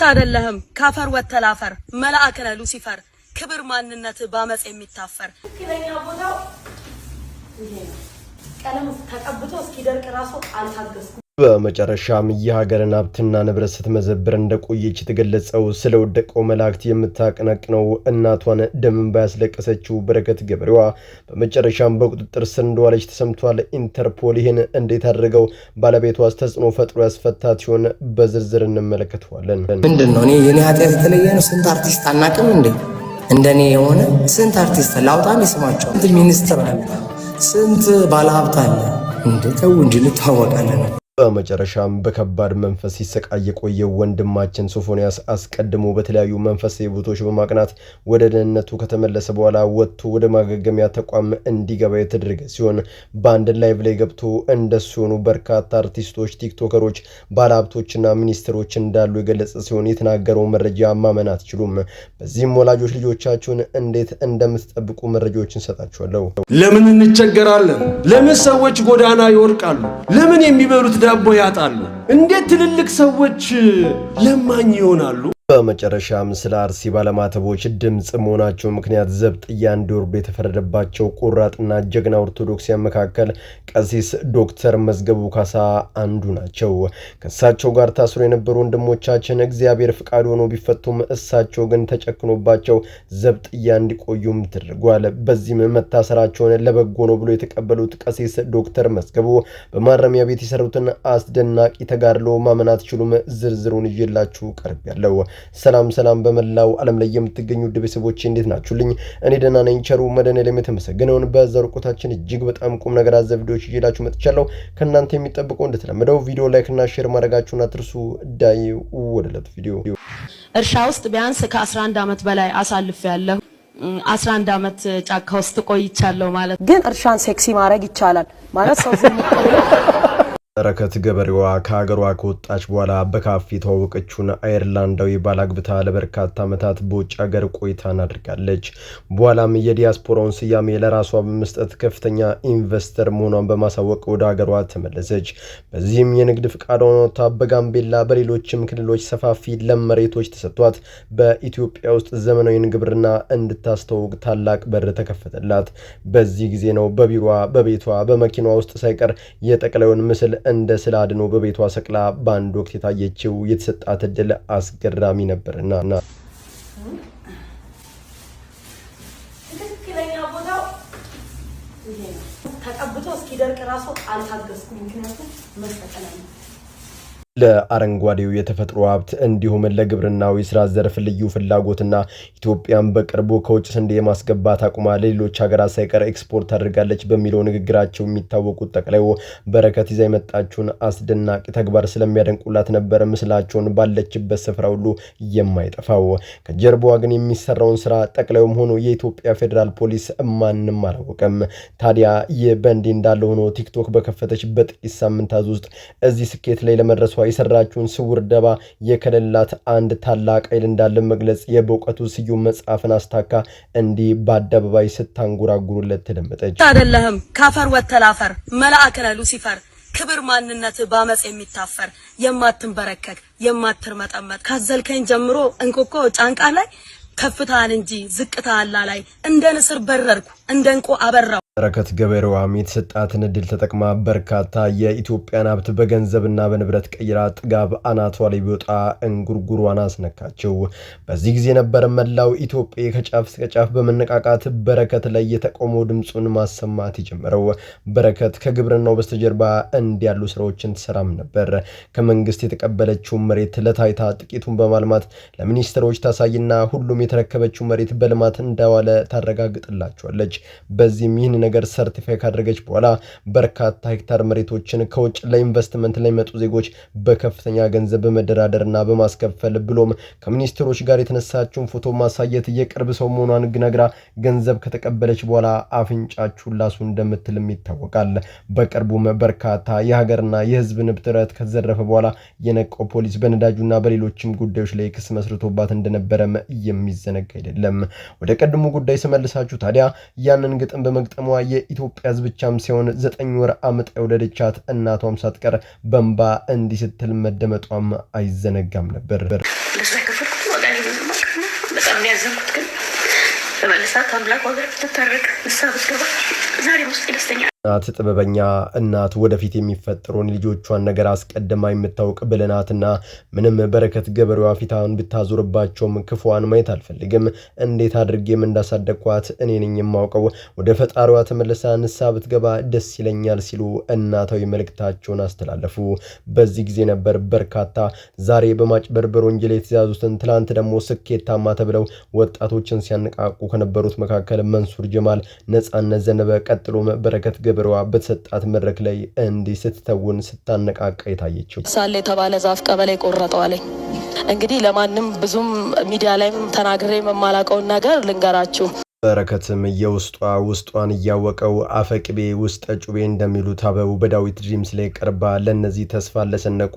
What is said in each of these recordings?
አይደለህም ካፈር ወተላፈር መልአክ ነህ ሉሲፈር ክብር ማንነት ባመጽ የሚታፈር ትክክለኛ ቦታው ይሄ ነው ቀለም ተቀብቶ እስኪደርቅ ራሱ አልታገስኩም በመጨረሻም የሀገርን ሀብትና ንብረት ስትመዘብር እንደቆየች የተገለጸው ስለወደቀው መላእክት የምታቀነቅነው እናቷን ደምን ባያስለቀሰችው በረከት ገበሬዋ በመጨረሻም በቁጥጥር ስር እንደዋለች ተሰምቷል። ኢንተርፖል ይህን እንዴት አድርገው ባለቤቷስ ተጽዕኖ ፈጥሮ ያስፈታት ሲሆን በዝርዝር እንመለከተዋለን። ምንድነው እኔ የኔ ኃጢአት የተለየ ነው? ስንት አርቲስት አናቅም እንዴ? እንደኔ የሆነ ስንት አርቲስት ላውጣም ይስማቸው ስንት ሚኒስትር አለ፣ ስንት ባለሀብት አለ እንዴ? ተው እንጂ እንታወቃለን። በመጨረሻም በከባድ መንፈስ ሲሰቃይ የቆየው ወንድማችን ሶፎንያስ አስቀድሞ በተለያዩ መንፈሳዊ ቦታዎች በማቅናት ወደ ደህንነቱ ከተመለሰ በኋላ ወጥቶ ወደ ማገገሚያ ተቋም እንዲገባ የተደረገ ሲሆን በአንድ ላይቭ ላይ ገብቶ እንደሱ የሆኑ በርካታ አርቲስቶች፣ ቲክቶከሮች፣ ባለሀብቶችና ሚኒስትሮች እንዳሉ የገለጸ ሲሆን የተናገረው መረጃ ማመን አትችሉም። በዚህም ወላጆች ልጆቻችሁን እንዴት እንደምትጠብቁ መረጃዎችን ሰጣችኋለሁ። ለምን እንቸገራለን? ለምን ሰዎች ጎዳና ይወርቃሉ? ለምን የሚበሉት ዳቦ ያጣሉ? እንዴት ትልልቅ ሰዎች ለማኝ ይሆናሉ? በመጨረሻም ስለ አርሲ ባለማተቦች ድምጽ መሆናቸው ምክንያት ዘብጥያ እንዲወርዱ የተፈረደባቸው ቆራጥና ጀግና ኦርቶዶክሲያን መካከል ቀሲስ ዶክተር መዝገቡ ካሳ አንዱ ናቸው። ከእሳቸው ጋር ታስሮ የነበሩ ወንድሞቻችን እግዚአብሔር ፍቃድ ሆኖ ቢፈቱም እሳቸው ግን ተጨክኖባቸው ዘብጥያ እንዲቆዩም ተደርጓል። በዚህም መታሰራቸውን ለበጎ ነው ብሎ የተቀበሉት ቀሲስ ዶክተር መዝገቡ በማረሚያ ቤት የሰሩትን አስደናቂ ተጋድሎ ማመን አትችሉም። ዝርዝሩን ይዤላችሁ ቀርቤያለሁ። ሰላም በመላው ዓለም ላይ የምትገኙ ውድ ቤተሰቦቼ እንዴት ናችሁልኝ? እኔ ደህና ነኝ። ቸሩ መድኃኔዓለም የተመሰገነውን በዘርቆታችን እጅግ በጣም ቁም ነገር አዘል ቪዲዮዎች ይዤላችሁ መጥቻለሁ። ከእናንተ የሚጠብቀው እንደተለመደው ቪዲዮ ላይክ እና ሼር ማድረጋችሁን አትርሱ። ዳይ ወደለት ቪዲዮ እርሻ ውስጥ ቢያንስ ከ11 ዓመት በላይ አሳልፌያለሁ። 11 ዓመት ጫካ ውስጥ ቆይቻለሁ ማለት ግን እርሻን ሴክሲ ማድረግ ይቻላል ማለት ሰው በረከት ገበሬዋ ከሀገሯ ከወጣች በኋላ በካፌ ተዋወቀችውን አየርላንዳዊ ባላግብታ ለበርካታ ዓመታት በውጭ ሀገር ቆይታን አድርጋለች። በኋላም የዲያስፖራውን ስያሜ ለራሷ በመስጠት ከፍተኛ ኢንቨስተር መሆኗን በማሳወቅ ወደ ሀገሯ ተመለሰች። በዚህም የንግድ ፍቃዷን ወጥታ በጋምቤላ በሌሎችም ክልሎች ሰፋፊ ለም መሬቶች ተሰጥቷት በኢትዮጵያ ውስጥ ዘመናዊን ግብርና እንድታስተዋውቅ ታላቅ በር ተከፈተላት። በዚህ ጊዜ ነው በቢሮዋ፣ በቤቷ፣ በመኪናዋ ውስጥ ሳይቀር የጠቅላዩን ምስል እንደ ስላድኖ በቤቷ ሰቅላ ባንድ ወቅት የታየችው። የተሰጣት እድል አስገራሚ ነበርና ትክክለኛ ቦታው ይሄ ነው። ተቀብቶ እስኪደርቅ ራሱ አልታገስኩም። ምክንያቱም መሰቀል ነው። ለአረንጓዴው የተፈጥሮ ሀብት እንዲሁም ለግብርናዊ ስራ ዘርፍ ልዩ ፍላጎትና ኢትዮጵያን በቅርቡ ከውጭ ስንዴ የማስገባት አቁማ ለሌሎች ሀገራት ሳይቀር ኤክስፖርት አድርጋለች በሚለው ንግግራቸው የሚታወቁት ጠቅላዩ በረከት ይዛ የመጣችውን አስደናቂ ተግባር ስለሚያደንቁላት ነበር ምስላቸውን ባለችበት ስፍራ ሁሉ የማይጠፋው። ከጀርባዋ ግን የሚሰራውን ስራ ጠቅላዩም ሆኖ የኢትዮጵያ ፌዴራል ፖሊስ ማንም አላወቀም። ታዲያ ይህ በእንዲህ እንዳለ ሆኖ ቲክቶክ በከፈተች በጥቂት ሳምንታት ውስጥ እዚህ ስኬት ላይ ለመድረሷ የሰራችውን ስውር ደባ የከለላት አንድ ታላቅ ኃይል እንዳለ መግለጽ የበውቀቱ ስዩም መጽሐፍን አስታካ እንዲህ በአደባባይ ስታንጎራጉሩለት ተደመጠች። አይደለህም ካፈር ወተላፈር መልአክ ነህ ሉሲፈር ክብር ማንነት ባመጽ የሚታፈር የማትንበረከክ የማትርመጠመጥ ካዘልከኝ ጀምሮ እንቆቆ ጫንቃ ላይ ከፍታን እንጂ ዝቅታን ላይ እንደ ንስር በረርኩ እንደ እንቆ አበራው። በረከት ገበሬዋም የተሰጣትን እድል ተጠቅማ በርካታ የኢትዮጵያን ሀብት በገንዘብና በንብረት ቀይራ ጥጋብ አናቷ ላይ ቢወጣ እንጉርጉሯን አስነካቸው። በዚህ ጊዜ ነበር መላው ኢትዮጵያ ከጫፍ እስከ ጫፍ በመነቃቃት በረከት ላይ የተቆሞ ድምጹን ማሰማት የጀመረው። በረከት ከግብርናው በስተጀርባ እንዲያሉ ስራዎችን ትሰራም ነበር። ከመንግስት የተቀበለችው መሬት ለታይታ ጥቂቱን በማልማት ለሚኒስትሮች ታሳይና ሁሉም የተረከበችው መሬት በልማት እንዳዋለ ታረጋግጥላቸዋለች። በዚህም ይህን ነገር ሰርቲፋይ ካደረገች በኋላ በርካታ ሄክታር መሬቶችን ከውጭ ለኢንቨስትመንት ላይ መጡ ዜጎች በከፍተኛ ገንዘብ በመደራደርና በማስከፈል ብሎም ከሚኒስትሮች ጋር የተነሳችውን ፎቶ ማሳየት የቅርብ ሰው መሆኗን ግነግራ ገንዘብ ከተቀበለች በኋላ አፍንጫችሁን ላሱ እንደምትልም ይታወቃል። በቅርቡም በርካታ የሀገርና የህዝብ ንብረት ከተዘረፈ በኋላ የነቀው ፖሊስ በነዳጁና በሌሎችም ጉዳዮች ላይ ክስ መስርቶባት እንደነበረም የሚዘነጋ አይደለም። ወደ ቀድሞ ጉዳይ ስመልሳችሁ ታዲያ ያንን ግጥም በመግጠሟ የኢትዮጵያ ህዝብ ብቻም ሲሆን 9 ወር አመጣ የወለደቻት እናቷም ሳትቀር በእንባ እንዲህ ስትል መደመጧም አይዘነጋም ነበር። ለነሱ ያከፈልኩት ዋጋ ነው። በጣም ያዘንኩት ግን በመልሳት አምላክ ዋጋ ተታረቀ ንስሐ ብትገባ ዛሬ ውስጥ ደስተኛ እናት ጥበበኛ እናት ወደፊት የሚፈጠሩን ልጆቿን ነገር አስቀድማ የምታውቅ ብለናትና ምንም በረከት ገበሬዋ ፊታውን ብታዞርባቸውም ክፉዋን ማየት አልፈልግም። እንዴት አድርጌም እንዳሳደግኳት እኔ ነኝ የማውቀው። ወደ ፈጣሪዋ ተመልሳ ንስሐ ብትገባ ደስ ይለኛል ሲሉ እናታዊ መልእክታቸውን አስተላለፉ። በዚህ ጊዜ ነበር በርካታ ዛሬ በማጭበርበር ወንጀል የተያዙትን ትላንት ደግሞ ስኬታማ ተብለው ወጣቶችን ሲያነቃቁ ከነበሩት መካከል መንሱር ጀማል፣ ነጻነት ዘነበ ቀጥሎም በረከት ገበሬዋ በተሰጣት መድረክ ላይ እንዲህ ስትተውን ስታነቃቃ የታየችው ሳለ የተባለ ዛፍ ቀበሌ ቆረጠው አለኝ። እንግዲህ ለማንም ብዙም ሚዲያ ላይም ተናግሬ መማላቀውን ነገር ልንገራችሁ። በረከትም ውስጧን እያወቀው አፈቅቤ ውስጥ ጩቤ እንደሚሉት አበው በዳዊት ድሪምስ ላይ ቀርባ ለነዚህ ተስፋ ለሰነቁ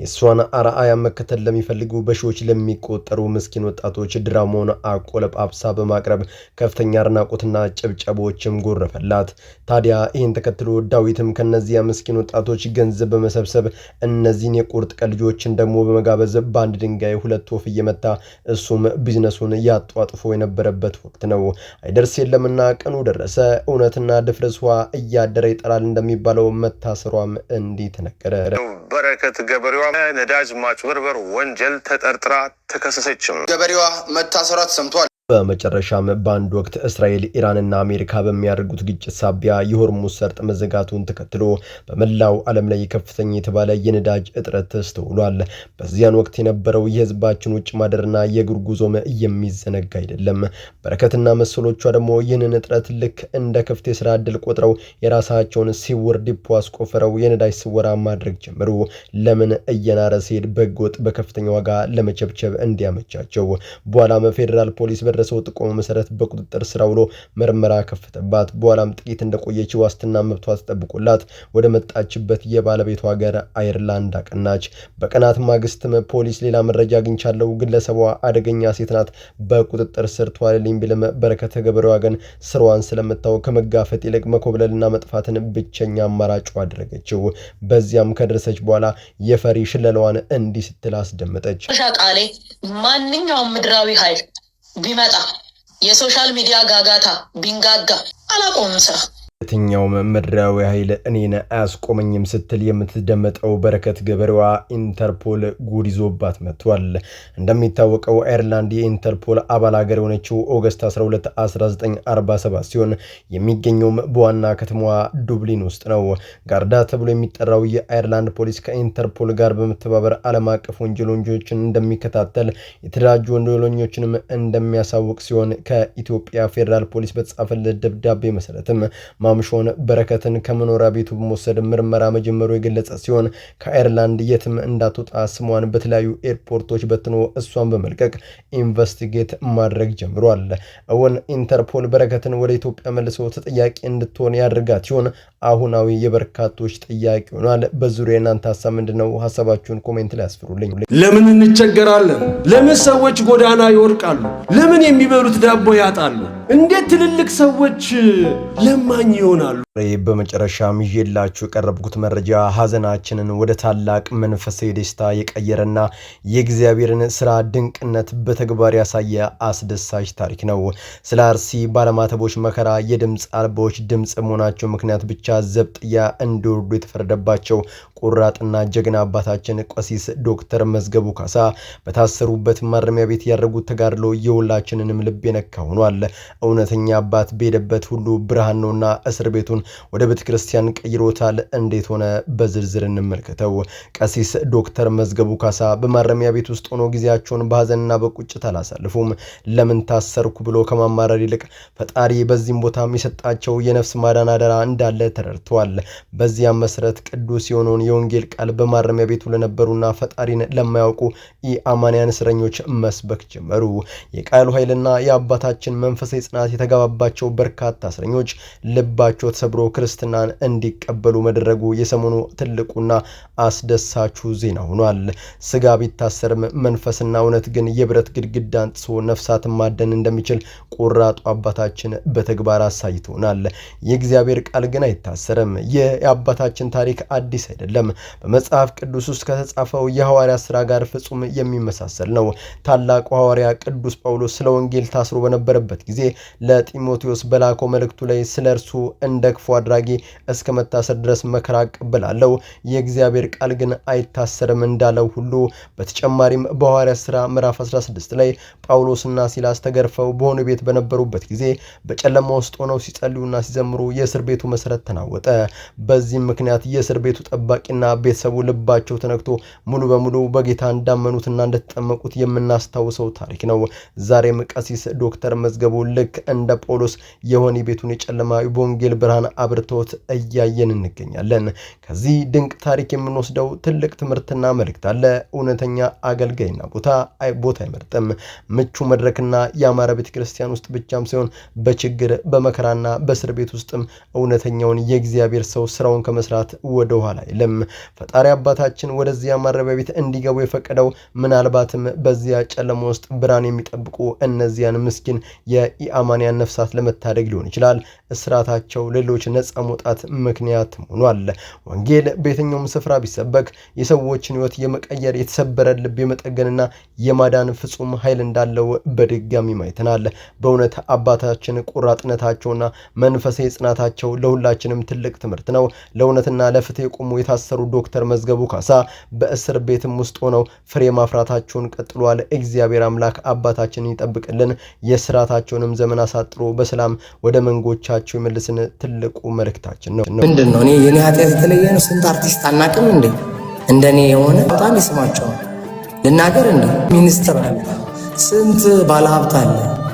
የሷን አርአያ መከተል ለሚፈልጉ በሺዎች ለሚቆጠሩ ምስኪን ወጣቶች ድራማውን አቆለጳጳሳ በማቅረብ ከፍተኛ አድናቆትና ጭብጨቦችም ጎረፈላት። ታዲያ ይህን ተከትሎ ዳዊትም ከነዚያ ምስኪን ወጣቶች ገንዘብ በመሰብሰብ እነዚህን የቁርጥ ቀን ልጆችን ደግሞ በመጋበዝ በአንድ ድንጋይ ሁለት ወፍ እየመታ እሱም ቢዝነሱን ያጧጥፎ የነበረበት ወቅት ነው። አይደርስ የለምና ቀኑ ደረሰ። እውነትና ድፍረቷ እያደረ ይጠራል እንደሚባለው መታሰሯም እንዲህ ተነገረ። በረከት ገበሬዋ ነዳጅ ማጭበርበር ወንጀል ተጠርጥራ ተከሰሰችም። ገበሬዋ መታሰሯ ተሰምቷል። በመጨረሻም በአንድ ወቅት እስራኤል ኢራንና አሜሪካ በሚያደርጉት ግጭት ሳቢያ የሆርሙዝ ሰርጥ መዘጋቱን ተከትሎ በመላው ዓለም ላይ ከፍተኛ የተባለ የነዳጅ እጥረት ተስተውሏል። በዚያን ወቅት የነበረው የህዝባችን ውጭ ማደርና የእግር ጉዞም የሚዘነጋ አይደለም። በረከትና መሰሎቿ ደግሞ ይህንን እጥረት ልክ እንደ ክፍት የስራ ዕድል ቆጥረው የራሳቸውን ሲውር ዲፖ አስቆፍረው የነዳጅ ስወራ ማድረግ ጀመሩ። ለምን እየናረ ሲሄድ በህገወጥ በከፍተኛ ዋጋ ለመቸብቸብ እንዲያመቻቸው። በኋላም ፌዴራል ፖሊስ በደረሰው ጥቆማ መሰረት በቁጥጥር ስር ውሎ ምርመራ ከፈተባት። በኋላም ጥቂት እንደቆየች ዋስትና መብቷ ተጠብቆላት ወደ መጣችበት የባለቤቷ ሀገር አየርላንድ አቀናች። በቀናት ማግስትም ፖሊስ ሌላ መረጃ አግኝቻለሁ፣ ግለሰቧ አደገኛ ሴት ናት፣ በቁጥጥር ስር ተዋለልኝ ቢልም በረከት ገበሬዋ ግን ስሯን ስለምታው ከመጋፈጥ ይልቅ መኮብለልና መጥፋትን ብቸኛ አማራጯ አደረገችው። በዚያም ከደረሰች በኋላ የፈሪ ሽለላዋን እንዲህ ስትል አስደመጠች። ቃሌ ማንኛውም ምድራዊ ኃይል ቢመጣ የሶሻል ሚዲያ ጋጋታ ቢንጋጋ አላቆምም ስራ። የትኛውም ምድራዊ ኃይል እኔን አያስቆመኝም ስትል የምትደመጠው በረከት ገበሬዋ ኢንተርፖል ጉድ ይዞባት መጥቷል። እንደሚታወቀው አየርላንድ የኢንተርፖል አባል ሀገር የሆነችው ኦገስት 12 1947 ሲሆን የሚገኘውም በዋና ከተማዋ ዱብሊን ውስጥ ነው። ጋርዳ ተብሎ የሚጠራው የአየርላንድ ፖሊስ ከኢንተርፖል ጋር በመተባበር ዓለም አቀፍ ወንጀሎችን እንደሚከታተል የተደራጁ ወንጀለኞችንም እንደሚያሳውቅ ሲሆን ከኢትዮጵያ ፌዴራል ፖሊስ በተጻፈለት ደብዳቤ መሰረትም ማምሾን በረከትን ከመኖሪያ ቤቱ በመወሰድ ምርመራ መጀመሩ የገለጸ ሲሆን ከአየርላንድ የትም እንዳትወጣ ስሟን በተለያዩ ኤርፖርቶች በትኖ እሷን በመልቀቅ ኢንቨስቲጌት ማድረግ ጀምሯል። እውን ኢንተርፖል በረከትን ወደ ኢትዮጵያ መልሶ ተጠያቂ እንድትሆን ያደርጋት ሲሆን አሁናዊ የበርካቶች ጥያቄ ሆኗል። በዙሪያ እናንተ ሀሳብ ምንድነው? ሀሳባችሁን ኮሜንት ላይ አስፍሩልኝ። ለምን እንቸገራለን? ለምን ሰዎች ጎዳና ይወርቃሉ? ለምን የሚበሉት ዳቦ ያጣሉ? እንዴት ትልልቅ ሰዎች ለማኝ ይሆናሉ? በመጨረሻም ይዤላችሁ የቀረብኩት መረጃ ሀዘናችንን ወደ ታላቅ መንፈሳዊ ደስታ የቀየረና የእግዚአብሔርን ስራ ድንቅነት በተግባር ያሳየ አስደሳች ታሪክ ነው። ስለ አርሲ ባለማተቦች መከራ የድምፅ አልባዎች ድምፅ መሆናቸው ምክንያት ብቻ ዘብጥያ እንዲወርዱ የተፈረደባቸው ቆራጥና ጀግና አባታችን ቀሲስ ዶክተር መዝገቡ ካሳ በታሰሩበት ማረሚያ ቤት ያደረጉት ተጋድሎ የሁላችንንም ልብ የነካ ሆኗል። እውነተኛ አባት በሄደበት ሁሉ ብርሃን ነውና እስር ቤቱን ወደ ቤተክርስቲያን ቀይሮታል። እንዴት ሆነ? በዝርዝር እንመልከተው። ቀሲስ ዶክተር መዝገቡ ካሳ በማረሚያ ቤት ውስጥ ሆኖ ጊዜያቸውን በሐዘንና በቁጭት አላሳልፉም። ለምን ታሰርኩ ብሎ ከማማረር ይልቅ ፈጣሪ በዚህም ቦታም የሰጣቸው የነፍስ ማዳን አደራ እንዳለ ተረድተዋል። በዚያም መሰረት ቅዱስ የሆነውን የወንጌል ቃል በማረሚያ ቤቱ ለነበሩና ፈጣሪን ለማያውቁ የአማንያን እስረኞች መስበክ ጀመሩ። የቃሉ ኃይልና የአባታችን መንፈሳዊ ጽናት የተጋባባቸው በርካታ እስረኞች ልባቸው ተሰብሮ ክርስትናን እንዲቀበሉ መደረጉ የሰሞኑ ትልቁና አስደሳቹ ዜና ሆኗል። ስጋ ቢታሰርም መንፈስና እውነት ግን የብረት ግድግዳን ጥሶ ነፍሳትን ማደን እንደሚችል ቆራጡ አባታችን በተግባር አሳይቶናል። የእግዚአብሔር ቃል ግን አይታሰርም። ይህ የአባታችን ታሪክ አዲስ አይደለም። በመጽሐፍ ቅዱስ ውስጥ ከተጻፈው የሐዋርያ ሥራ ጋር ፍጹም የሚመሳሰል ነው። ታላቁ ሐዋርያ ቅዱስ ጳውሎስ ስለ ወንጌል ታስሮ በነበረበት ጊዜ ለጢሞቴዎስ በላከው መልእክቱ ላይ ስለ እርሱ እንደ ክፉ አድራጊ እስከ መታሰር ድረስ መከራ እቀበላለሁ፣ የእግዚአብሔር ቃል ግን አይታሰርም እንዳለው ሁሉ በተጨማሪም በሐዋርያ ሥራ ምዕራፍ 16 ላይ ጳውሎስና ሲላስ ተገርፈው በሆነ ቤት በነበሩበት ጊዜ በጨለማ ውስጥ ሆነው ሲጸልዩና ሲዘምሩ የእስር ቤቱ መሰረት ተናወጠ። በዚህም ምክንያት የእስር ቤቱ ጠባቂና ቤተሰቡ ልባቸው ተነክቶ ሙሉ በሙሉ በጌታ እንዳመኑትና እንደተጠመቁት የምናስታውሰው ታሪክ ነው። ዛሬም ቀሲስ ዶክተር መዝገቡ ልክ እንደ ጳውሎስ የወህኒ ቤቱን የጨለማ በወንጌል ብርሃን አብርቶት እያየን እንገኛለን። ከዚህ ድንቅ ታሪክ የምንወስደው ትልቅ ትምህርትና መልእክት አለ። እውነተኛ አገልጋይና ቦታ አይመርጥም። ምቹ መድረክና ያማረ ቤተክርስቲያን ውስጥ ብቻም ሳይሆን በችግር በመከራና በእስር ቤት ውስጥም እውነተኛውን የእግዚአብሔር ሰው ስራውን ከመስራት ወደ ኋላ አይልም። ፈጣሪ አባታችን ወደዚያ ማረቢያ ቤት እንዲገቡ የፈቀደው ምናልባትም በዚያ ጨለማ ውስጥ ብርሃን የሚጠብቁ እነዚያን ምስኪን የኢአማንያን ነፍሳት ለመታደግ ሊሆን ይችላል። እስራታቸው ሌሎች ነፃ መውጣት ምክንያት ሆኗል። ወንጌል በየትኛውም ስፍራ ቢሰበክ የሰዎችን ሕይወት የመቀየር የተሰበረ ልብ የመጠገንና የማዳን ፍጹም ኃይል እንዳለው በድጋሚ ማይተናል። በእውነት አባታችን ቁራጥነታቸውና መንፈሳዊ ጽናታቸው ለሁላችንም ትልቅ ትምህርት ነው። ለእውነትና ለፍትህ የቆሙ የታሰሩ ዶክተር መዝገቡ ካሳ በእስር ቤትም ውስጥ ሆነው ፍሬ ማፍራታቸውን ቀጥሏል። እግዚአብሔር አምላክ አባታችንን ይጠብቅልን፣ የስራታቸውንም ዘመን አሳጥሮ በሰላም ወደ መንጎቻቸው ይመልስን ትልቁ መልእክታችን ነው። ምንድነው እኔ የኔ ኃጢአት የተለየ ነው? ስንት አርቲስት አናቅም እንዴ? እንደኔ የሆነ በጣም ይስማቸው ልናገር እንዴ? ሚኒስትር አለ፣ ስንት ባለሀብት አለ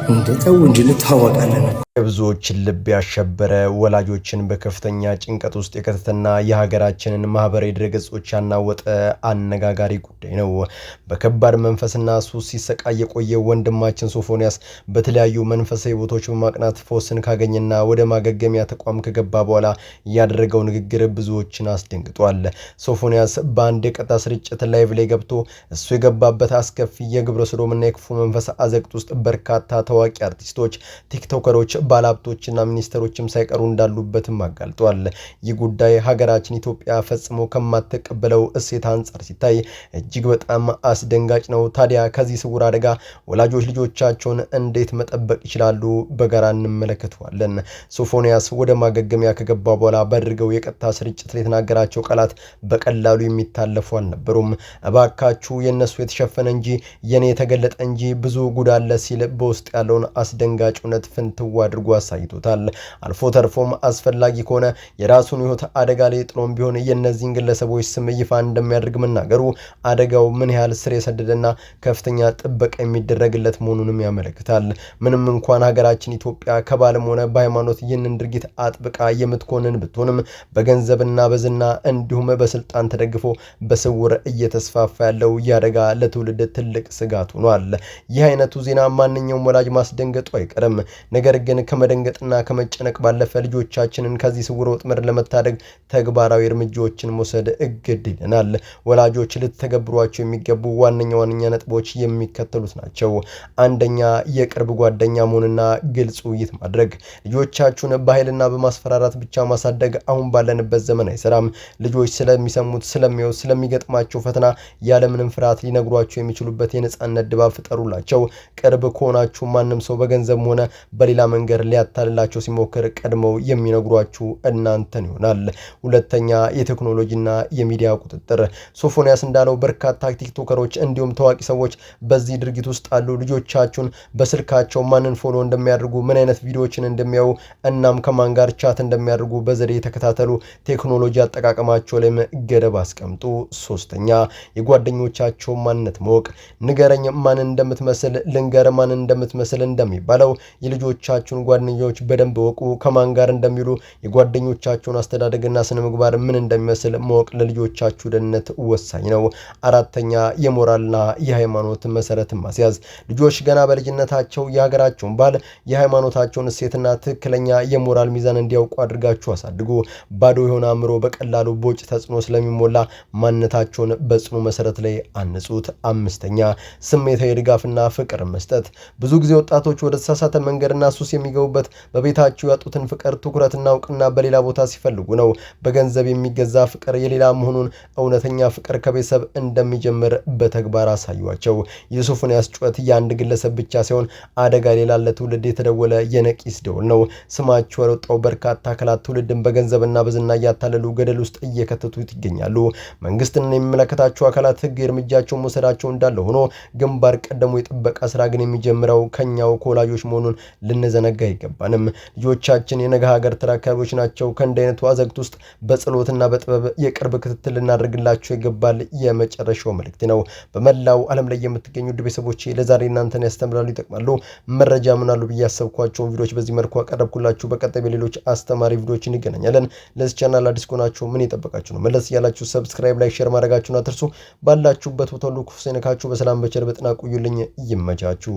እንዴ? ተው እንጂ እንታወቃለን። የብዙዎችን ልብ ያሸበረ ወላጆችን በከፍተኛ ጭንቀት ውስጥ የከተተና የሀገራችንን ማህበራዊ ድረገጾች ያናወጠ አነጋጋሪ ጉዳይ ነው። በከባድ መንፈስና ሱስ ሲሰቃይ የቆየ ወንድማችን ሶፎንያስ በተለያዩ መንፈሳዊ ቦታዎች በማቅናት ፎስን ካገኘና ወደ ማገገሚያ ተቋም ከገባ በኋላ ያደረገው ንግግር ብዙዎችን አስደንግጧል። ሶፎንያስ በአንድ የቀጥታ ስርጭት ላይቭ ላይ ገብቶ እሱ የገባበት አስከፊ የግብረ ሰዶምና የክፉ መንፈስ አዘቅት ውስጥ በርካታ ታዋቂ አርቲስቶች፣ ቲክቶከሮች፣ ባለሀብቶችና ሚኒስተሮችም ሳይቀሩ እንዳሉበትም አጋልጧል። ይህ ጉዳይ ሀገራችን ኢትዮጵያ ፈጽሞ ከማትቀበለው እሴት አንጻር ሲታይ እጅግ በጣም አስደንጋጭ ነው። ታዲያ ከዚህ ስውር አደጋ ወላጆች ልጆቻቸውን እንዴት መጠበቅ ይችላሉ? በጋራ እንመለከተዋለን። ሶፎንያስ ወደ ማገገሚያ ከገባ በኋላ ባደረገው የቀጥታ ስርጭት ላይ የተናገራቸው ቃላት በቀላሉ የሚታለፉ አልነበሩም። እባካችሁ የነሱ የተሸፈነ እንጂ የኔ የተገለጠ እንጂ ብዙ ጉድ አለ ሲል በውስጥ ያለውን አስደንጋጭ እውነት ፍንትዋ አድርጎ አሳይቶታል። አልፎ ተርፎም አስፈላጊ ከሆነ የራሱን ሕይወት አደጋ ላይ ጥሎም ቢሆን የእነዚህን ግለሰቦች ስም ይፋ እንደሚያደርግ መናገሩ አደጋው ምን ያህል ስር የሰደደና ከፍተኛ ጥበቃ የሚደረግለት መሆኑንም ያመለክታል። ምንም እንኳን ሀገራችን ኢትዮጵያ ከባልም ሆነ በሃይማኖት ይህንን ድርጊት አጥብቃ የምትኮንን ብትሆንም በገንዘብና በዝና እንዲሁም በስልጣን ተደግፎ በስውር እየተስፋፋ ያለው ያደጋ ለትውልድ ትልቅ ስጋት ሆኗል። ይህ አይነቱ ዜና ማንኛውም ወላጅ ማስደንገጡ አይቀርም። ነገር ግን ከመደንገጥና ከመጨነቅ ባለፈ ልጆቻችንን ከዚህ ስውር ወጥመድ ለመታደግ ተግባራዊ እርምጃዎችን መውሰድ እግድ ይለናል። ወላጆች ልትተገብሯቸው የሚገቡ ዋነኛ ነጥቦች የሚከተሉት ናቸው። አንደኛ፣ የቅርብ ጓደኛ መሆንና ግልጽ ውይይት ማድረግ። ልጆቻችሁን በኃይልና በማስፈራራት ብቻ ማሳደግ አሁን ባለንበት ዘመን አይሰራም። ልጆች ስለሚሰሙት፣ ስለሚያዩት፣ ስለሚገጥማቸው ፈተና ያለምንም ፍርሃት ሊነግሯቸው የሚችሉበት የነጻነት ድባብ ፍጠሩላቸው። ቅርብ ከሆናችሁ ማንም ሰው በገንዘብ ሆነ በሌላ መንገድ ሊያታልላቸው ሲሞክር ቀድመው የሚነግሯችሁ እናንተን ይሆናል። ሁለተኛ፣ የቴክኖሎጂና የሚዲያ ቁጥጥር። ሶፎንያስ እንዳለው በርካታ ቲክቶከሮች እንዲሁም ታዋቂ ሰዎች በዚህ ድርጊት ውስጥ አሉ። ልጆቻችሁን በስልካቸው ማንን ፎሎ እንደሚያደርጉ፣ ምን አይነት ቪዲዮዎችን እንደሚያዩ እናም ከማን ጋር ቻት እንደሚያደርጉ በዘዴ ተከታተሉ። ቴክኖሎጂ አጠቃቀማቸው ላይም ገደብ አስቀምጡ። ሶስተኛ፣ የጓደኞቻቸው ማንነት ማወቅ። ንገረኝ ማንን እንደምትመስል ልንገር ማንን እንደምትመስል እንዳይመስል እንደሚባለው የልጆቻችሁን ጓደኞች በደንብ ወቁ። ከማን ጋር እንደሚሉ የጓደኞቻችሁን አስተዳደግና ስነ ምግባር ምን እንደሚመስል ማወቅ ለልጆቻችሁ ደህንነት ወሳኝ ነው። አራተኛ የሞራልና የሃይማኖት መሰረት ማስያዝ። ልጆች ገና በልጅነታቸው የሀገራቸውን ባህል፣ የሃይማኖታቸውን እሴትና ትክክለኛ የሞራል ሚዛን እንዲያውቁ አድርጋችሁ አሳድጉ። ባዶ የሆነ አእምሮ በቀላሉ ቦጭ ተጽዕኖ ስለሚሞላ ማንነታቸውን በጽኑ መሰረት ላይ አንጹት። አምስተኛ ስሜታዊ ድጋፍና ፍቅር መስጠት። ብዙ ጊዜ ወጣቶች ወደ ተሳሳተ መንገድና ሱስ የሚገቡበት በቤታቸው ያጡትን ፍቅር፣ ትኩረትና እውቅና በሌላ ቦታ ሲፈልጉ ነው። በገንዘብ የሚገዛ ፍቅር የሌላ መሆኑን፣ እውነተኛ ፍቅር ከቤተሰብ እንደሚጀምር በተግባር አሳዩአቸው። የሶፎንያስ ጩኸት የአንድ ግለሰብ ብቻ ሳይሆን አደጋ ሌላ ለትውልድ የተደወለ የነቂስ ደወል ነው። ስማቸው ያልወጣው በርካታ አካላት ትውልድን በገንዘብና በዝና እያታለሉ ገደል ውስጥ እየከተቱት ይገኛሉ። መንግስትን የሚመለከታቸው አካላት ህግ እርምጃቸውን መውሰዳቸው እንዳለ ሆኖ ግንባር ቀደሙ የጥበቃ ስራ ግን የሚጀምረው ከኛው ከወላጆች መሆኑን ልንዘነጋ አይገባንም። ልጆቻችን የነገ ሀገር ተረካቢዎች ናቸው። ከእንዲህ አይነቱ አዘግት ውስጥ በጸሎትና በጥበብ የቅርብ ክትትል ልናደርግላቸው ይገባል የመጨረሻው መልእክት ነው። በመላው ዓለም ላይ የምትገኙ ውድ ቤተሰቦቼ ለዛሬ እናንተን ያስተምራሉ፣ ይጠቅማሉ፣ መረጃ ምናሉ ብዬ ያሰብኳቸውን ቪዲዮዎች በዚህ መልኩ አቀረብኩላችሁ። በቀጣይ በሌሎች አስተማሪ ቪዲዮዎች እንገናኛለን። ለዚህ ቻናል አዲስ ከሆናችሁ ምን ይጠበቃችሁ ነው? መለስ ያላችሁ ሰብስክራይብ፣ ላይክ፣ ሼር ማድረጋችሁን አትርሱ። ባላችሁበት ቦታ ሁሉ ክፉ ሳይነካችሁ በሰላም በቸር በጤና ቆዩልኝ። ይመቻችሁ።